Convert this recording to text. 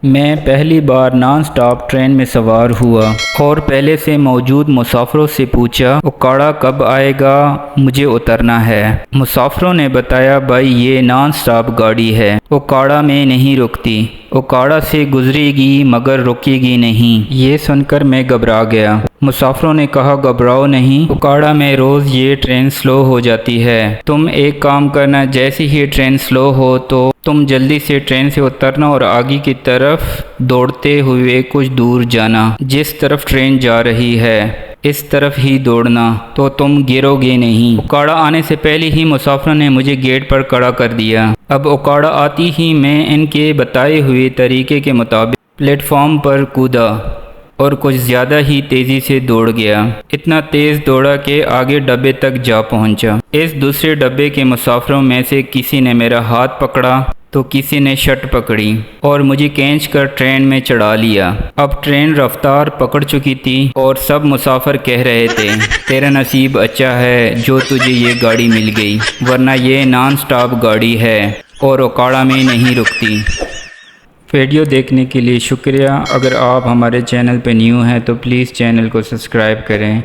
میں پہلی بار naan stop train میں سوار ہوا اور پہلے سے موجود مسافروں سے پوچھا اوکاڑا کب آئے گا، مجھے اترنا ہے۔ مسافروں نے بتایا بھائی یہ نان سٹاپ گاڑی ہے، اوکاڑا میں نہیں رکتی، اوکاڑا سے گزرے گی مگر رکے گی نہیں۔ یہ سن کر میں گھبرا گیا۔ مسافروں نے کہا گھبراؤ نہیں، اوکاڑا میں روز یہ ٹرین سلو ہو جاتی ہے، تم ایک کام کرنا، جیسے ہی ٹرین سلو ہو تو تم جلدی سے ٹرین سے اترنا اور آگے کی طرف دوڑتے ہوئے کچھ دور جانا، جس طرف ٹرین جا رہی ہے اس طرف ہی دوڑنا تو تم گرو گے نہیں۔ اوکاڑا آنے سے پہلے ہی مسافروں نے مجھے گیٹ پر کھڑا کر دیا۔ اب اوکاڑا آتی ہی میں ان کے بتائے ہوئے طریقے کے مطابق پلیٹ فارم پر کودا اور کچھ زیادہ ہی تیزی سے دوڑ گیا، اتنا تیز دوڑا کہ آگے ڈبے تک جا پہنچا۔ اس دوسرے ڈبے کے مسافروں میں سے کسی نے میرا ہاتھ پکڑا تو کسی نے شرٹ پکڑی اور مجھے کھینچ کر ٹرین میں چڑھا لیا۔ اب ٹرین رفتار پکڑ چکی تھی اور سب مسافر کہہ رہے تھے تیرا نصیب اچھا ہے جو تجھے یہ گاڑی مل گئی، ورنہ یہ نان سٹاپ گاڑی ہے اور اوکاڑا میں نہیں رکتی۔ ویڈیو دیکھنے کے لیے شکریہ۔ اگر آپ ہمارے چینل پہ نیو ہیں تو پلیز چینل کو سبسکرائب کریں۔